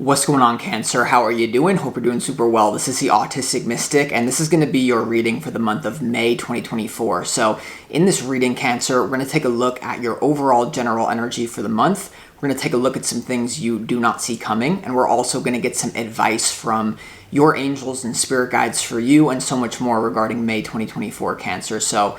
What's going on, Cancer? How are you doing? Hope you're doing super well. This is the Autistic Mystic, and this is going to be your reading for the month of May 2024. So in this reading, Cancer, we're going to take a look at your overall general energy for the month. We're going to take a look at some things you do not see coming, and we're also going to get some advice from your angels and spirit guides for you and so much more regarding May 2024, Cancer. So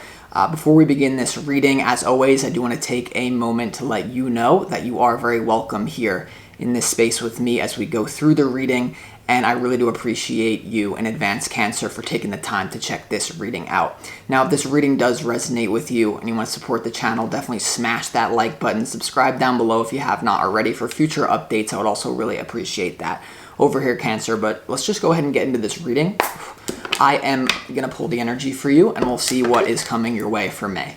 before we begin this reading, as always, I do want to take a moment to let you know that you are very welcome here in this space with me as we go through the reading, and I really do appreciate you in advance, Cancer, for taking the time to check this reading out. Now, if this reading does resonate with you and you want to support the channel, definitely smash that like button, subscribe down below if you have not already for future updates. I would also really appreciate that over here, Cancer. But let's just go ahead and get into this reading. I am going to pull the energy for you, and we'll see what is coming your way for May.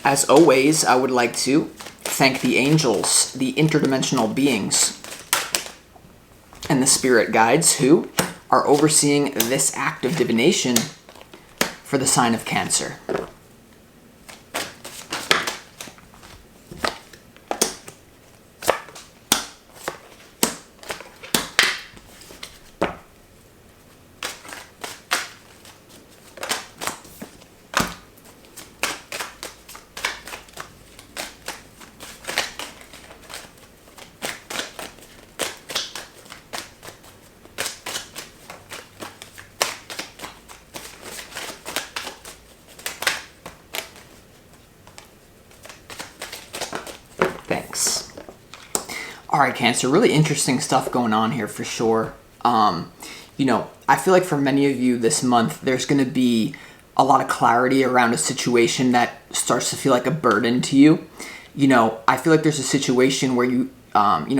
As always, I would like to thank the angels, the interdimensional beings, and the spirit guides who are overseeing this act of divination for the sign of Cancer. Thanks. All right, Cancer, really interesting stuff going on here for sure. I feel like for many of you this month, there's going to be a lot of clarity around a situation that starts to feel like a burden to you. I feel like there's a situation where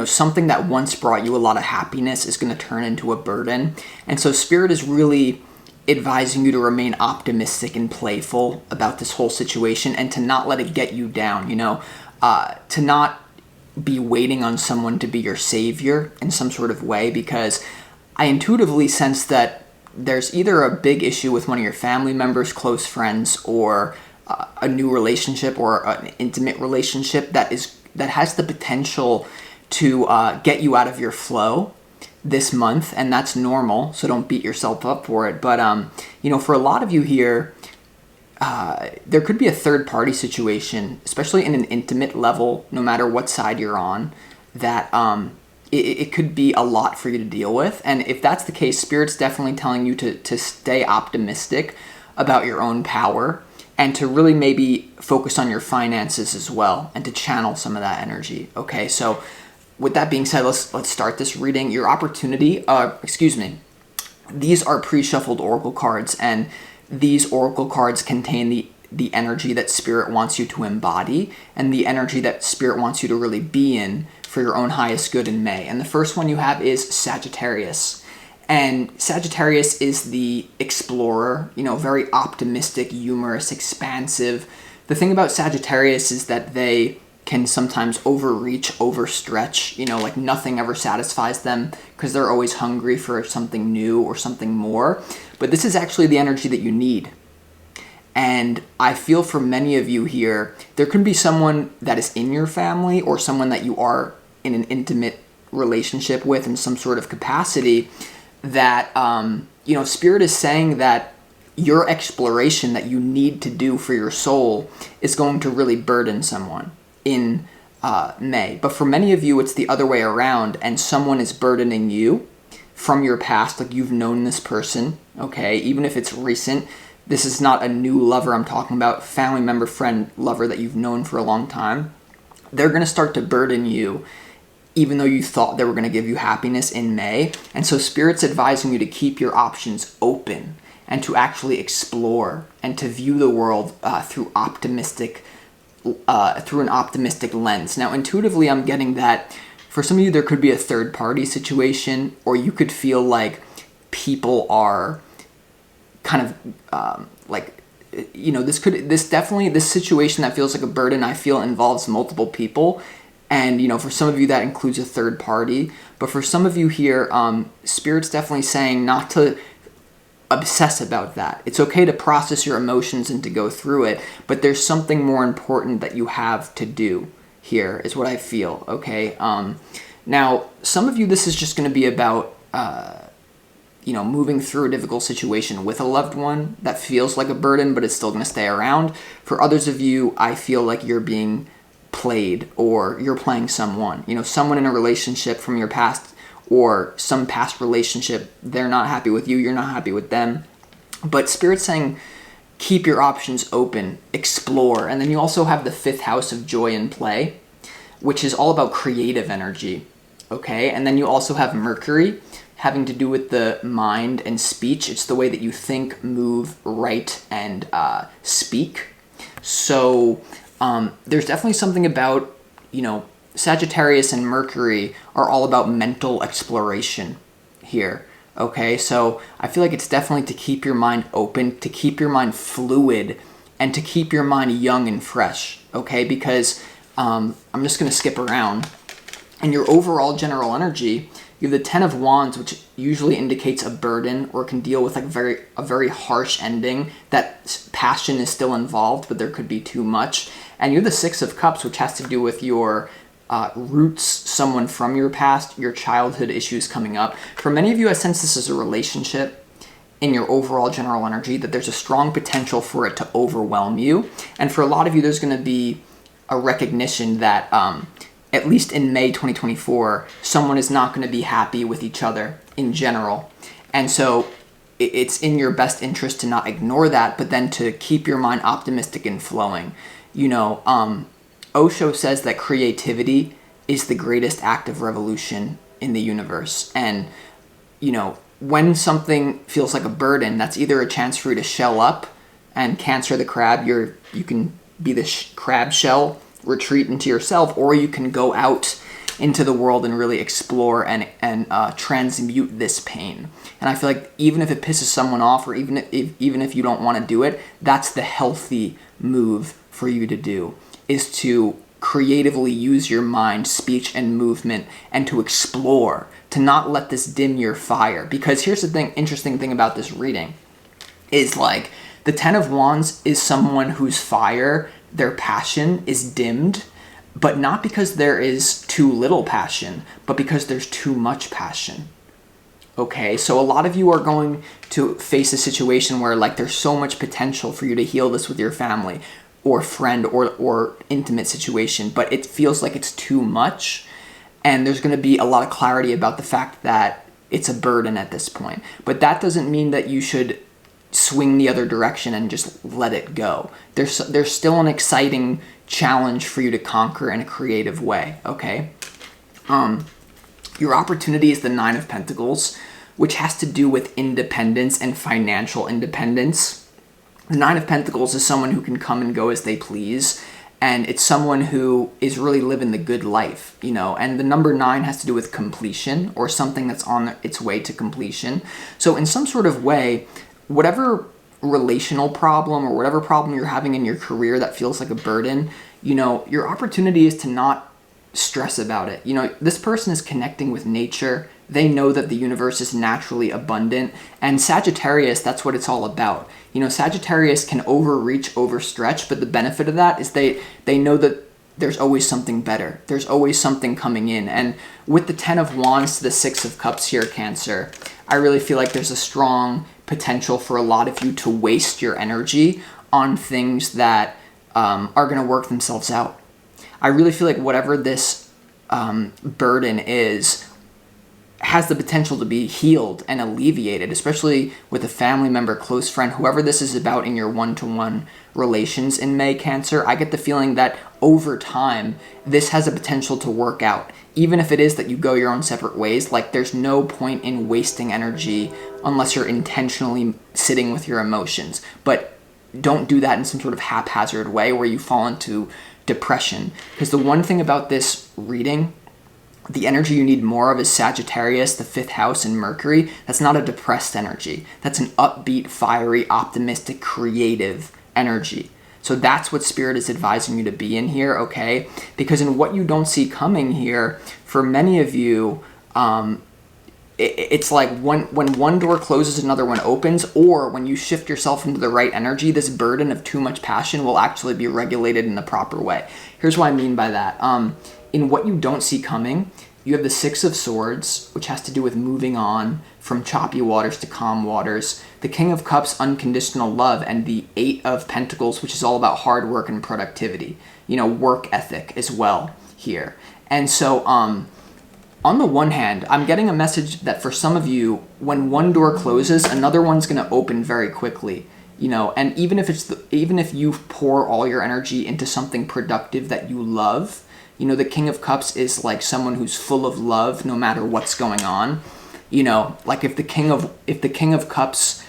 something that once brought you a lot of happiness is going to turn into a burden. And so Spirit is really advising you to remain optimistic and playful about this whole situation and to not let it get you down, to not be waiting on someone to be your savior in some sort of way, because I intuitively sense that there's either a big issue with one of your family members, close friends, or a new relationship or an intimate relationship that has the potential to get you out of your flow this month, and that's normal, so don't beat yourself up for it. But for a lot of you here, there could be a third-party situation, especially in an intimate level, no matter what side you're on, that it could be a lot for you to deal with. And if that's the case, Spirit's definitely telling you to stay optimistic about your own power and to really maybe focus on your finances as well and to channel some of that energy. Okay, so with that being said, let's start this reading. Your opportunity, these are pre-shuffled oracle cards, and these oracle cards contain the energy that Spirit wants you to embody and the energy that Spirit wants you to really be in for your own highest good in May. And the first one you have is Sagittarius. And Sagittarius is the explorer, very optimistic, humorous, expansive. The thing about Sagittarius is that they can sometimes overreach, overstretch, like nothing ever satisfies them because they're always hungry for something new or something more. But this is actually the energy that you need. And I feel for many of you here, there can be someone that is in your family or someone that you are in an intimate relationship with in some sort of capacity that, Spirit is saying that your exploration that you need to do for your soul is going to really burden someone in May. But for many of you, it's the other way around, and someone is burdening you from your past, like you've known this person, okay? Even if it's recent, this is not a new lover I'm talking about, family member, friend, lover that you've known for a long time. They're going to start to burden you, even though you thought they were going to give you happiness in May. And so Spirit's advising you to keep your options open and to actually explore and to view the world through an optimistic lens. Now, intuitively, I'm getting that for some of you, there could be a third-party situation, or you could feel like people are kind of this situation that feels like a burden, I feel involves multiple people. And, for some of you, that includes a third party. But for some of you here, Spirit's definitely saying not to obsess about that. It's okay to process your emotions and to go through it, but there's something more important that you have to do here is what I feel, okay? Now, some of you, this is just going to be about, moving through a difficult situation with a loved one that feels like a burden, but it's still going to stay around. For others of you, I feel like you're being played, or you're playing someone, someone in a relationship from your past, or some past relationship. They're not happy with you, you're not happy with them. But Spirit's saying, keep your options open, explore. And then you also have the 5th house of joy and play, which is all about creative energy, okay? And then you also have Mercury, having to do with the mind and speech. It's the way that you think, move, write, and speak. So there's definitely something about, Sagittarius and Mercury are all about mental exploration here. Okay, so I feel like it's definitely to keep your mind open, to keep your mind fluid, and to keep your mind young and fresh, okay? Because I'm just going to skip around. And your overall general energy, you have the 10 of Wands, which usually indicates a burden or can deal with like a very harsh ending, that passion is still involved, but there could be too much. And you have the 6 of Cups, which has to do with your roots, someone from your past, your childhood issues coming up. For many of you, I sense this is a relationship in your overall general energy, that there's a strong potential for it to overwhelm you. And for a lot of you, there's going to be a recognition that at least in May 2024, someone is not going to be happy with each other in general. And so it's in your best interest to not ignore that, but then to keep your mind optimistic and flowing. Osho says that creativity is the greatest act of revolution in the universe. And, when something feels like a burden, that's either a chance for you to shell up, and Cancer the crab, you can be the crab shell, retreat into yourself, or you can go out into the world and really explore and transmute this pain. And I feel like even if it pisses someone off, or even if you don't want to do it, that's the healthy move for you to do, is to creatively use your mind, speech, and movement, and to explore, to not let this dim your fire. Because here's the interesting thing about this reading, is like the 10 of Wands is someone whose fire, their passion, is dimmed, but not because there is too little passion, but because there's too much passion. Okay, so a lot of you are going to face a situation where like there's so much potential for you to heal this with your family or friend or intimate situation, but it feels like it's too much, and there's going to be a lot of clarity about the fact that it's a burden at this point. But that doesn't mean that you should swing the other direction and just let it go. There's still an exciting challenge for you to conquer in a creative way, okay? Your opportunity is the 9 of Pentacles, which has to do with independence and financial independence. The 9 of Pentacles is someone who can come and go as they please, and it's someone who is really living the good life, and the number 9 has to do with completion, or something that's on its way to completion. So in some sort of way, whatever relational problem or whatever problem you're having in your career that feels like a burden, your opportunity is to not stress about it. This person is connecting with nature. They know that the universe is naturally abundant. And Sagittarius, that's what it's all about. Sagittarius can overreach, overstretch, but the benefit of that is they know that there's always something better. There's always something coming in. And with the 10 of Wands to the 6 of Cups here, Cancer, I really feel like there's a strong potential for a lot of you to waste your energy on things that are going to work themselves out. I really feel like whatever this burden is has the potential to be healed and alleviated, especially with a family member, close friend, whoever this is about in your one-to-one relations in May, Cancer. I get the feeling that over time, this has a potential to work out. Even if it is that you go your own separate ways, like there's no point in wasting energy unless you're intentionally sitting with your emotions. But don't do that in some sort of haphazard way where you fall into depression. Because the one thing about this reading, the energy you need more of is Sagittarius, the 5th house, and Mercury. That's not a depressed energy. That's an upbeat, fiery, optimistic, creative energy. So that's what Spirit is advising you to be in here, okay? Because in what you don't see coming here, for many of you, it's like when one door closes, another one opens, or when you shift yourself into the right energy, this burden of too much passion will actually be regulated in the proper way. Here's what I mean by that. In what you don't see coming, you have the Six of Swords, which has to do with moving on from choppy waters to calm waters. The King of Cups, unconditional love, and the Eight of Pentacles, which is all about hard work and productivity. Work ethic as well here. And so, on the one hand, I'm getting a message that for some of you, when one door closes, another one's going to open very quickly. And even if you pour all your energy into something productive that you love, the King of Cups is like someone who's full of love no matter what's going on. Like if the King of Cups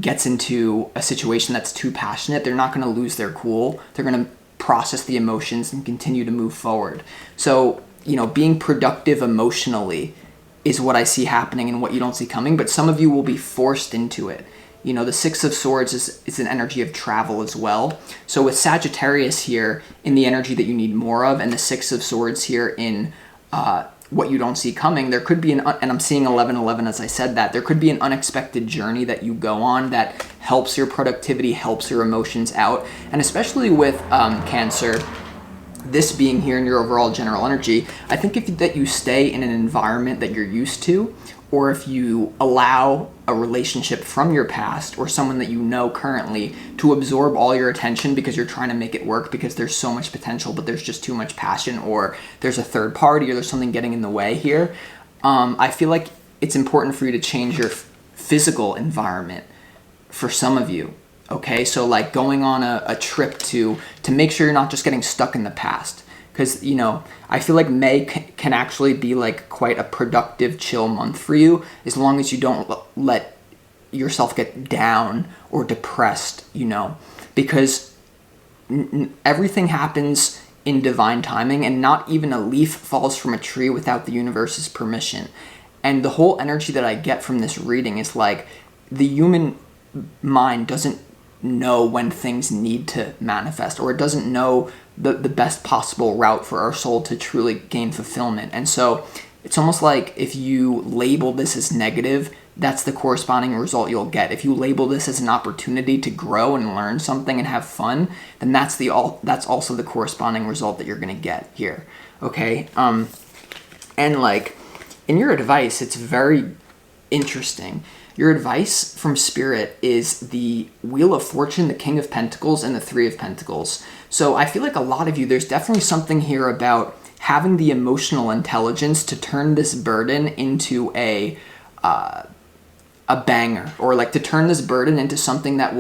gets into a situation that's too passionate, they're not going to lose their cool. They're going to process the emotions and continue to move forward. So, being productive emotionally is what I see happening and what you don't see coming, but some of you will be forced into it. The Six of Swords is an energy of travel as well. So with Sagittarius here in the energy that you need more of, and the Six of Swords here in what you don't see coming, there could be and I'm seeing 11:11 as I said that, there could be an unexpected journey that you go on that helps your productivity, helps your emotions out. And especially with Cancer, this being here in your overall general energy, I think that you stay in an environment that you're used to, or if you allow a relationship from your past or someone that you know currently to absorb all your attention because you're trying to make it work because there's so much potential, but there's just too much passion, or there's a third party, or there's something getting in the way here. I feel like it's important for you to change your physical environment for some of you. Okay, so like going on a trip to make sure you're not just getting stuck in the past. Because, I feel like May can actually be like quite a productive, chill month for you, as long as you don't let yourself get down or depressed, because everything happens in divine timing, and not even a leaf falls from a tree without the universe's permission. And the whole energy that I get from this reading is like the human mind doesn't know when things need to manifest, or it doesn't know the best possible route for our soul to truly gain fulfillment. And so it's almost like if you label this as negative, that's the corresponding result you'll get. If you label this as an opportunity to grow and learn something and have fun, then that's also the corresponding result that you're going to get here. Okay? And like in your advice, it's very interesting. Your advice from Spirit is the Wheel of Fortune, the King of Pentacles, and the Three of Pentacles. So I feel like a lot of you, there's definitely something here about having the emotional intelligence to turn this burden into a banger, or like to turn this burden into something that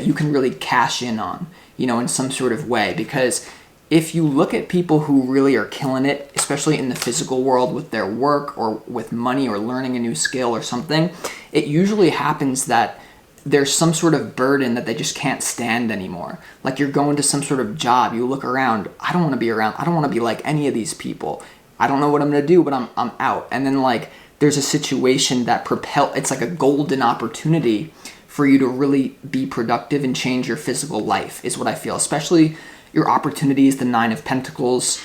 you can really cash in on, in some sort of way. Because if you look at people who really are killing it, especially in the physical world with their work or with money or learning a new skill or something, it usually happens that there's some sort of burden that they just can't stand anymore. Like you're going to some sort of job, you look around, I don't want to be around, I don't want to be like any of these people. I don't know what I'm going to do, but I'm out. And then like there's a situation that it's like a golden opportunity for you to really be productive and change your physical life, is what I feel. Especially your opportunity is the Nine of Pentacles.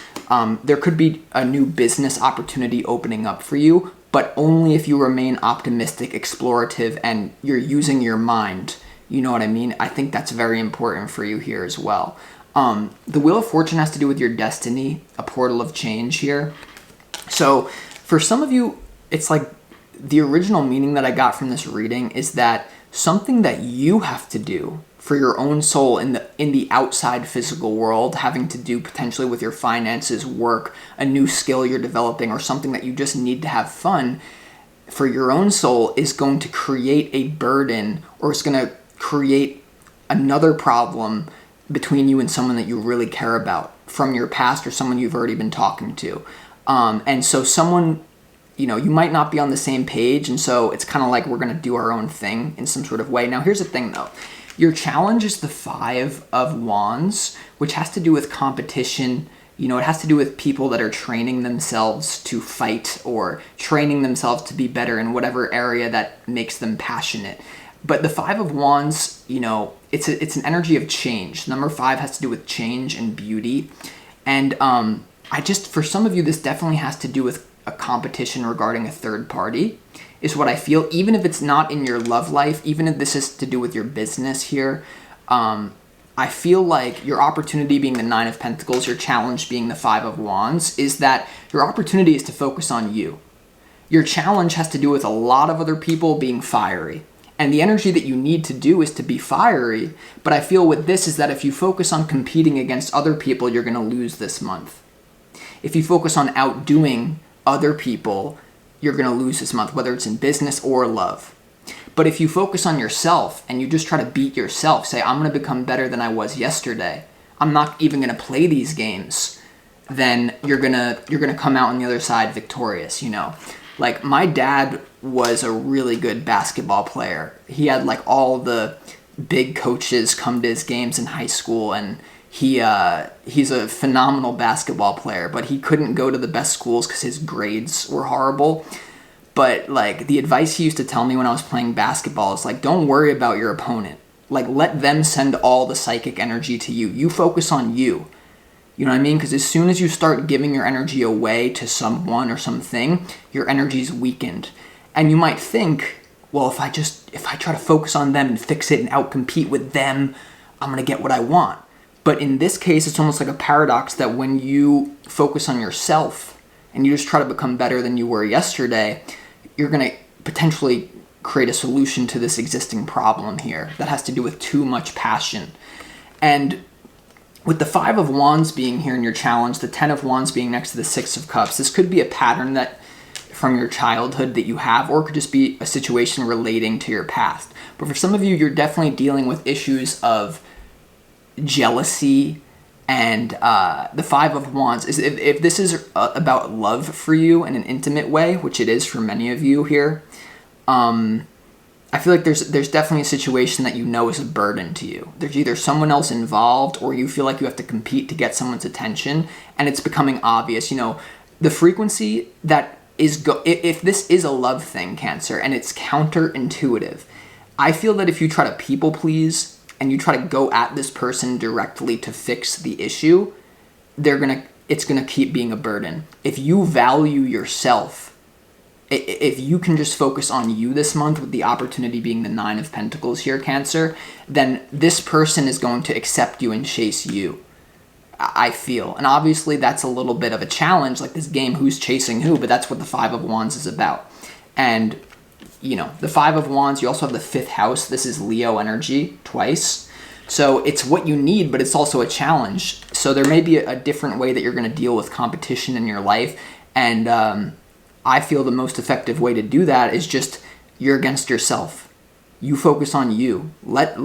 There could be a new business opportunity opening up for you, but only if you remain optimistic, explorative, and you're using your mind. You know what I mean? I think that's very important for you here as well. The Wheel of Fortune has to do with your destiny, a portal of change here. So for some of you, it's like the original meaning that I got from this reading is that something that you have to do for your own soul in the outside physical world, having to do potentially with your finances, work, a new skill you're developing, or something that you just need to have fun for your own soul, is going to create a burden, or it's going to create another problem between you and someone that you really care about from your past, or someone you've already been talking to. And so someone, you might not be on the same page, and so it's kind of like we're going to do our own thing in some sort of way. Now, here's the thing, though. Your challenge is the Five of Wands, which has to do with competition. It has to do with people that are training themselves to fight, or training themselves to be better in whatever area that makes them passionate. But the Five of Wands, it's an energy of change. Number 5 has to do with change and beauty. And for some of you, this definitely has to do with a competition regarding a third party, is what I feel. Even if it's not in your love life, even if this is to do with your business here, I feel like your opportunity being the Nine of Pentacles, your challenge being the Five of Wands, is that your opportunity is to focus on you. Your challenge has to do with a lot of other people being fiery. And the energy that you need to do is to be fiery. But I feel with this is that if you focus on competing against other people, you're going to lose this month. If you focus on outdoing other people, you're going to lose this month, whether it's in business or love. But if you focus on yourself and you just try to beat yourself, say, I'm going to become better than I was yesterday, I'm not even going to play these games, then you're going to come out on the other side victorious, you know. Like, my dad was a really good basketball player. He had like all the big coaches come to his games in high school, and he's a phenomenal basketball player, but he couldn't go to the best schools because his grades were horrible. But like, the advice he used to tell me when I was playing basketball is like, don't worry about your opponent. Like, let them send all the psychic energy to you. You focus on you. You know what I mean? Because as soon as you start giving your energy away to someone or something, your energy's weakened. And you might think, well, if I try to focus on them and fix it and outcompete with them, I'm going to get what I want. But in this case, it's almost like a paradox that when you focus on yourself and you just try to become better than you were yesterday, you're going to potentially create a solution to this existing problem here that has to do with too much passion. And with the Five of Wands being here in your challenge, the Ten of Wands being next to the Six of Cups, this could be a pattern that from your childhood that you have, or it could just be a situation relating to your past. But for some of you, you're definitely dealing with issues of jealousy, and the Five of Wands is if this is about love for you in an intimate way, which it is for many of you here. I feel like there's definitely a situation that you know is a burden to you. There's either someone else involved, or you feel like you have to compete to get someone's attention, and it's becoming obvious. You know, the frequency that is if this is a love thing, Cancer, and it's counterintuitive. I feel that if you try to people please and you try to go at this person directly to fix the issue, it's gonna keep being a burden. If you value yourself, if you can just focus on you this month, with the opportunity being the Nine of Pentacles here, Cancer, then this person is going to accept you and chase you, I feel. And obviously that's a little bit of a challenge, like this game, who's chasing who, but that's what the Five of Wands is about. And you know, the Five of Wands, you also have the fifth house. This is Leo energy twice. So it's what you need, but it's also a challenge. So there may be a different way that you're going to deal with competition in your life. And I feel the most effective way to do that is just you're against yourself. You focus on you. Let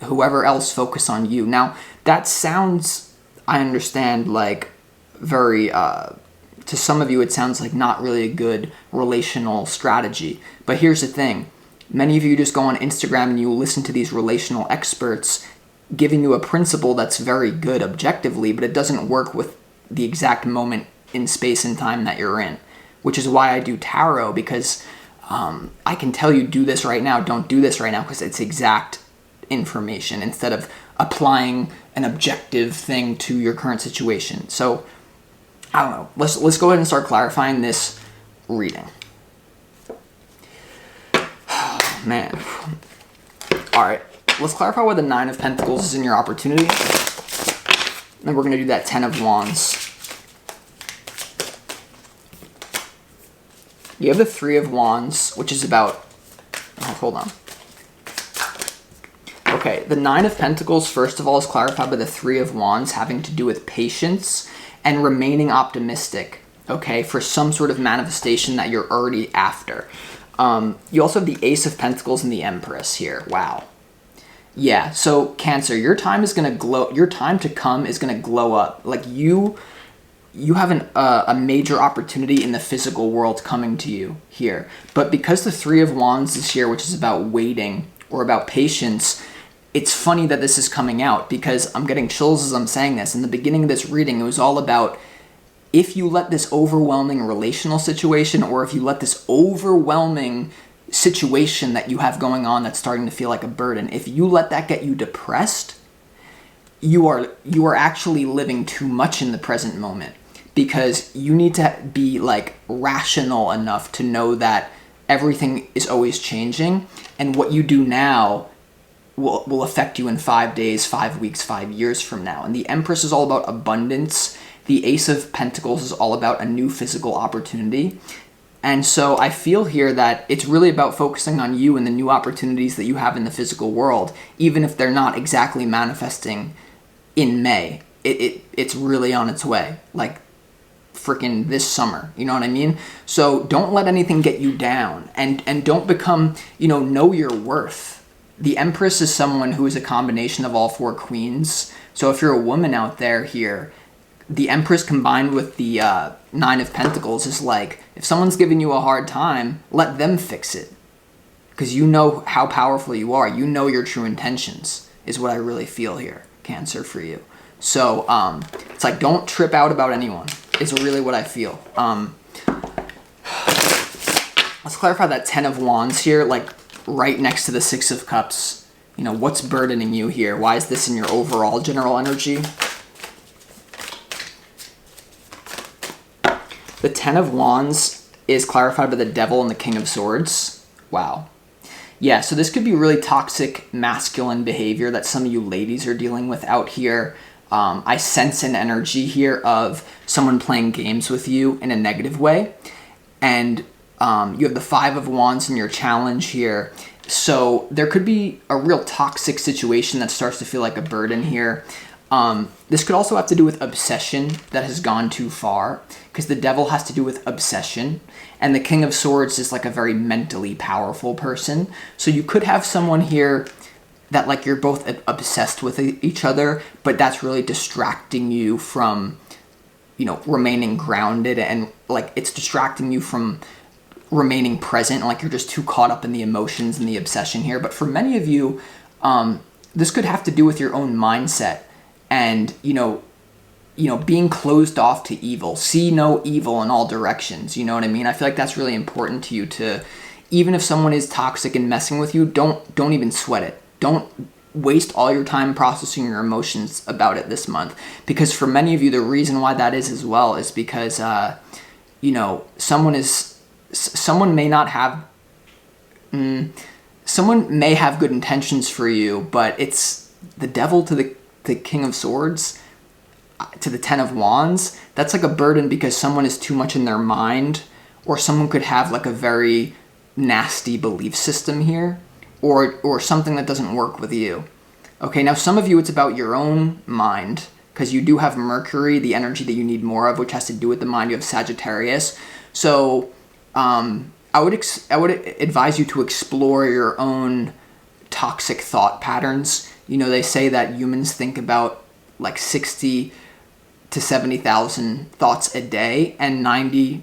whoever else focus on you. Now, that sounds, I understand, like very... to some of you, it sounds like not really a good relational strategy. But here's the thing. Many of you just go on Instagram and you listen to these relational experts giving you a principle that's very good objectively, but it doesn't work with the exact moment in space and time that you're in. Which is why I do tarot, because I can tell you, do this right now, don't do this right now, because it's exact information instead of applying an objective thing to your current situation. So I don't know. Let's go ahead and start clarifying this reading. Oh, man. All right. Let's clarify why the Nine of Pentacles is in your opportunity. Then we're going to do that Ten of Wands. You have the Three of Wands, which is about... Oh, hold on. Okay, the Nine of Pentacles, first of all, is clarified by the Three of Wands, having to do with patience and remaining optimistic, okay, for some sort of manifestation that you're already after. You also have the Ace of Pentacles and the Empress here. Wow. Yeah, so Cancer, your time is going to glow. Your time to come is going to glow up. Like you have a major opportunity in the physical world coming to you here. But because the Three of Wands is here, which is about waiting or about patience, it's funny that this is coming out, because I'm getting chills as I'm saying this. In the beginning of this reading, it was all about if you let this overwhelming relational situation, or if you let this overwhelming situation that you have going on that's starting to feel like a burden, if you let that get you depressed, you are actually living too much in the present moment. because you need to be like rational enough to know that everything is always changing, and what you do now will affect you in 5 days, 5 weeks, 5 years from now. And the Empress is all about abundance. The Ace of Pentacles is all about a new physical opportunity. And so I feel here that it's really about focusing on you and the new opportunities that you have in the physical world, even if they're not exactly manifesting in May. It's really on its way, like freaking this summer, you know what I mean? So don't let anything get you down, and don't become, know your worth. The Empress is someone who is a combination of all four queens. So if you're a woman out there here, the Empress combined with the Nine of Pentacles is like, if someone's giving you a hard time, let them fix it. Because you know how powerful you are. You know your true intentions, is what I really feel here, Cancer, for you. So it's like, don't trip out about anyone, is really what I feel. Let's clarify that Ten of Wands here, like right next to the Six of Cups. What's burdening you here? Why is this in your overall general energy? The Ten of Wands is clarified by the Devil and the King of Swords. Wow. Yeah, so this could be really toxic masculine behavior that some of you ladies are dealing with out here. I sense an energy here of someone playing games with you in a negative way. And you have the Five of Wands in your challenge here. So there could be a real toxic situation that starts to feel like a burden here. This could also have to do with obsession that has gone too far, because the Devil has to do with obsession, and the King of Swords is like a very mentally powerful person. So you could have someone here that like you're both obsessed with each other, but that's really distracting you from, remaining grounded, and like it's distracting you from remaining present, like you're just too caught up in the emotions and the obsession here. But for many of you, this could have to do with your own mindset. And, being closed off to evil. See no evil in all directions. You know what I mean? I feel like that's really important to you to, even if someone is toxic and messing with you, don't even sweat it. Don't waste all your time processing your emotions about it this month. Because for many of you, the reason why that is as well is because, someone may have good intentions for you, but it's the Devil to the King of Swords to the Ten of Wands. That's like a burden because someone is too much in their mind, or someone could have like a very nasty belief system here, or something that doesn't work with you. Okay, now some of you, it's about your own mind, because you do have Mercury, the energy that you need more of, which has to do with the mind. You have Sagittarius. So I would advise you to explore your own toxic thought patterns. They say that humans think about like 60 to 70,000 thoughts a day, and 90%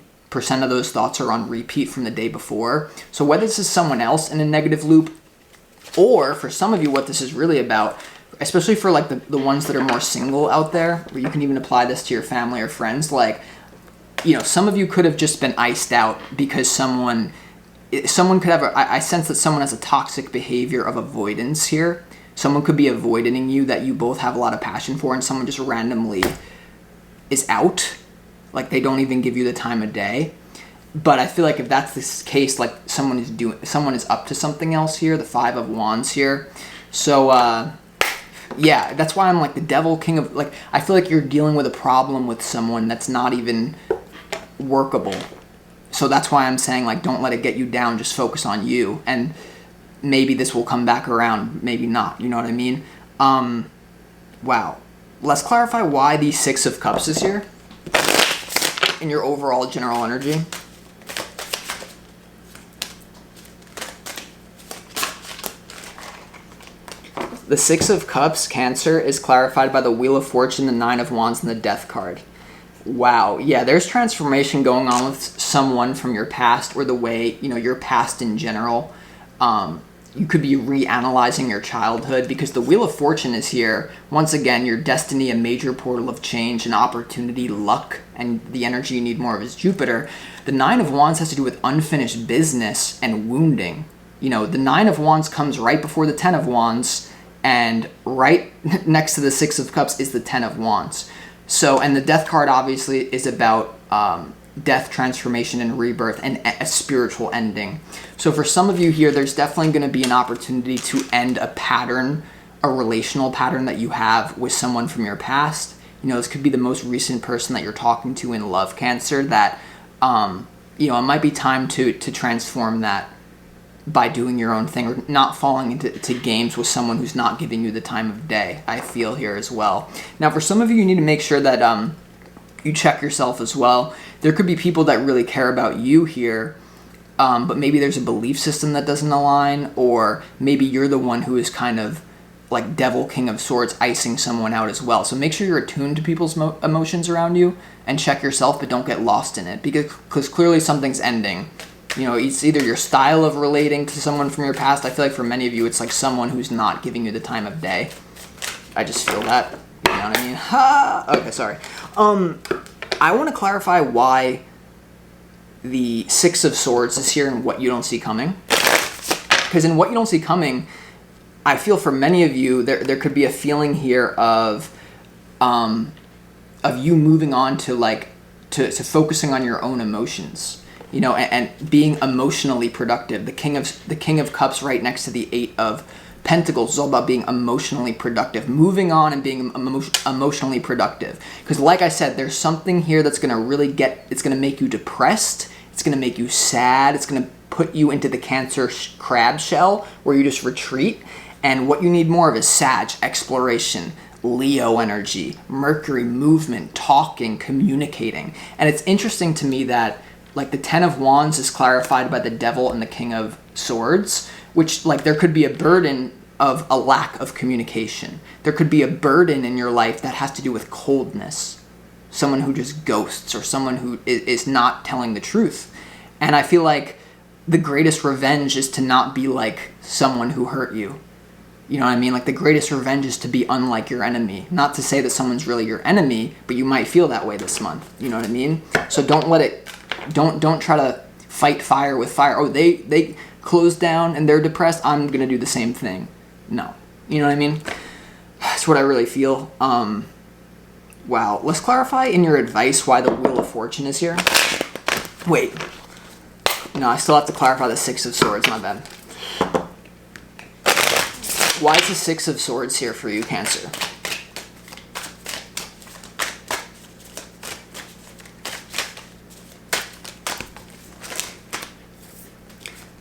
of those thoughts are on repeat from the day before. So whether this is someone else in a negative loop, or for some of you, what this is really about, especially for like the ones that are more single out there, where you can even apply this to your family or friends, like, some of you could have just been iced out because someone could have, I sense that someone has a toxic behavior of avoidance here. Someone could be avoiding you that you both have a lot of passion for, and someone just randomly is out. Like they don't even give you the time of day. But I feel like if that's the case, like someone is up to something else here, the Five of Wands here. So, yeah, that's why I'm like the Devil, King of, like, I feel like you're dealing with a problem with someone that's not even workable. So that's why I'm saying, like, don't let it get you down, just focus on you. And maybe this will come back around, maybe not, you know what I mean? Wow. Let's clarify why the Six of Cups is here in your overall general energy. The Six of Cups, Cancer, is clarified by the Wheel of Fortune, the Nine of Wands, and the Death card. Wow. Yeah, there's transformation going on with someone from your past, or the way, your past in general. You could be reanalyzing your childhood, because the Wheel of Fortune is here. Once again, your destiny, a major portal of change, and opportunity, luck, and the energy you need more of is Jupiter. The Nine of Wands has to do with unfinished business and wounding. The Nine of Wands comes right before the Ten of Wands, and right next to the Six of Cups is the Ten of Wands. So, and the death card obviously is about death, transformation, and rebirth, and a spiritual ending. So for some of you here, there's definitely going to be an opportunity to end a pattern, a relational pattern that you have with someone from your past. You know, this could be the most recent person that you're talking to in love, Cancer, that, you know, it might be time to transform that by doing your own thing, or not falling into games with someone who's not giving you the time of day, I feel here as well. Now, for some of you, you need to make sure that you check yourself as well. There could be people that really care about you here, but maybe there's a belief system that doesn't align, or maybe you're the one who is kind of like Devil, King of Swords, icing someone out as well. So make sure you're attuned to people's emotions around you and check yourself, but don't get lost in it, because clearly something's ending. You know, it's either your style of relating to someone from your past. I feel like for many of you, it's like someone who's not giving you the time of day. I just feel that. You know what I mean? Ha! Okay, sorry. I want to clarify why the Six of Swords is here and what you don't see coming. Because in what you don't see coming, I feel for many of you, there could be a feeling here of you moving on to like to focusing on your own emotions, you know, and being emotionally productive. The King of Cups right next to the Eight of Pentacles is all about being emotionally productive, moving on and being emotionally productive. Because like I said, there's something here that's going to really it's going to make you depressed. It's going to make you sad. It's going to put you into the Cancer crab shell where you just retreat. And what you need more of is Sag, exploration, Leo energy, Mercury, movement, talking, communicating. And it's interesting to me that like the Ten of Wands is clarified by the Devil and the King of Swords, which like there could be a burden of a lack of communication. There could be a burden in your life that has to do with coldness, someone who just ghosts, or someone who is not telling the truth. And I feel like the greatest revenge is to not be like someone who hurt you. You know what I mean? Like the greatest revenge is to be unlike your enemy. Not to say that someone's really your enemy, but you might feel that way this month. You know what I mean? So don't let it, don't try to fight fire with fire. Oh, they closed down and they're depressed, I'm going to do the same thing. No. You know what I mean? That's what I really feel. Wow. Let's clarify in your advice why the Wheel of Fortune is here. Wait. No, I still have to clarify the Six of Swords. My bad. Why is the Six of Swords here for you, Cancer?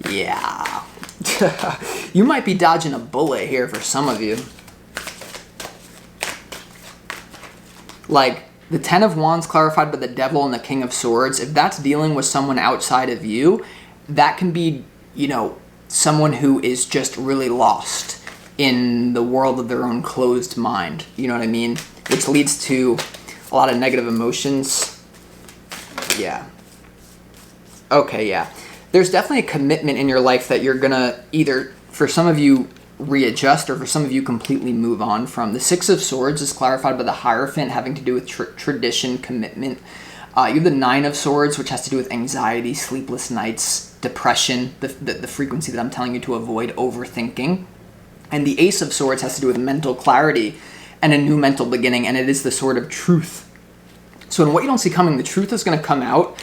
Yeah. You might be dodging a bullet here for some of you. Like, the Ten of Wands clarified by the Devil and the King of Swords, if that's dealing with someone outside of you, that can be, you know, someone who is just really lost in the world of their own closed mind. You know what I mean? Which leads to a lot of negative emotions. Yeah. Okay, yeah. There's definitely a commitment in your life that you're gonna either, for some of you, readjust, or for some of you, completely move on from. The Six of Swords is clarified by the Hierophant, having to do with tradition, commitment. You have the Nine of Swords, which has to do with anxiety, sleepless nights, depression, the frequency that I'm telling you to avoid, overthinking. And the Ace of Swords has to do with mental clarity and a new mental beginning, and it is the Sword of Truth. So in what you don't see coming, the truth is going to come out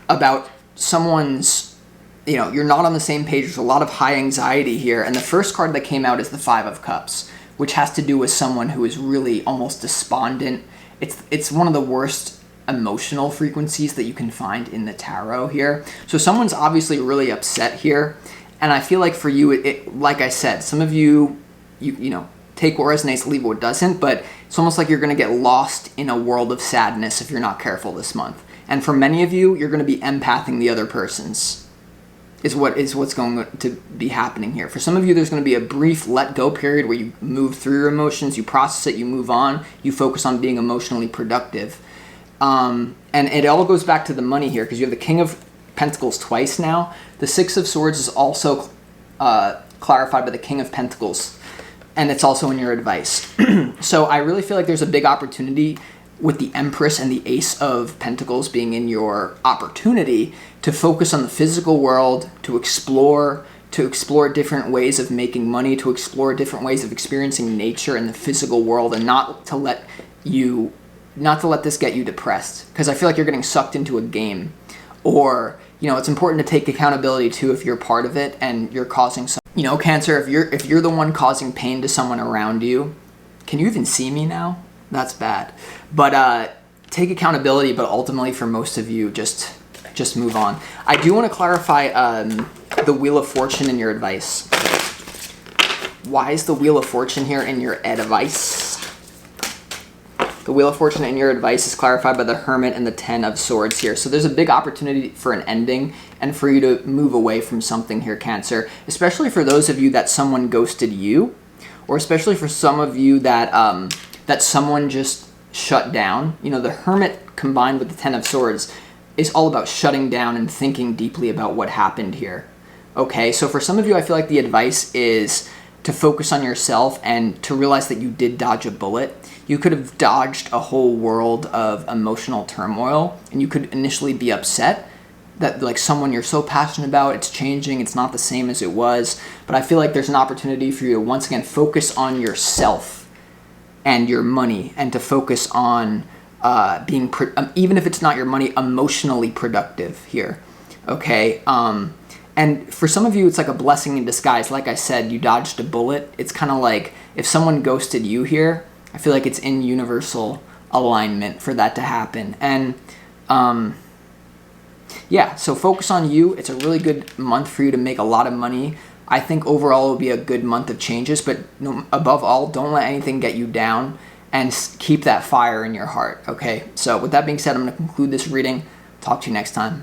about someone's, you know, you're not on the same page. There's a lot of high anxiety here. And the first card that came out is the Five of Cups, which has to do with someone who is really almost despondent. It's one of the worst emotional frequencies that you can find in the tarot here. So someone's obviously really upset here. And I feel like for you, it like I said, some of you know, take what resonates, leave what doesn't, but it's almost like you're going to get lost in a world of sadness if you're not careful this month. And for many of you, you're going to be empathing the other person's, is what's going to be happening here. For some of you, there's going to be a brief let go period where you move through your emotions, you process it, you move on, you focus on being emotionally productive. And it all goes back to the money here, because you have the King of Pentacles twice now. The Six of Swords is also clarified by the King of Pentacles, and it's also in your advice. So I really feel like there's a big opportunity with the Empress and the Ace of Pentacles being in your opportunity to focus on the physical world, to explore different ways of making money, to explore different ways of experiencing nature in the physical world, and not to let you not to let this get you depressed, because I feel like you're getting sucked into a game. Or, it's important to take accountability too if you're part of it and you're causing some, Cancer, if you're the one causing pain to someone around you. Can you even see me now? That's bad. But take accountability, but ultimately for most of you, just move on. I do want to clarify the Wheel of Fortune in your advice. Why is the Wheel of Fortune here in your advice? The Wheel of Fortune in your advice is clarified by the Hermit and the Ten of Swords here. So there's a big opportunity for an ending and for you to move away from something here, Cancer. Especially for those of you that someone ghosted you, or especially for some of you that that someone just shut down. The Hermit combined with the Ten of Swords is all about shutting down and thinking deeply about what happened here. Okay, so for some of you, I feel like the advice is to focus on yourself and to realize that you did dodge a bullet. You could have dodged a whole world of emotional turmoil, and you could initially be upset that like someone you're so passionate about, it's changing, it's not the same as it was. But I feel like there's an opportunity for you to once again focus on yourself and your money, and to focus on being, even if it's not your money, emotionally productive here. Okay. And for some of you, it's like a blessing in disguise. Like I said, you dodged a bullet. It's kind of like if someone ghosted you here, I feel like it's in universal alignment for that to happen. And yeah, so focus on you. It's a really good month for you to make a lot of money. I think overall it will be a good month of changes, but above all, don't let anything get you down, and keep that fire in your heart. Okay, so with that being said, I'm going to conclude this reading. Talk to you next time.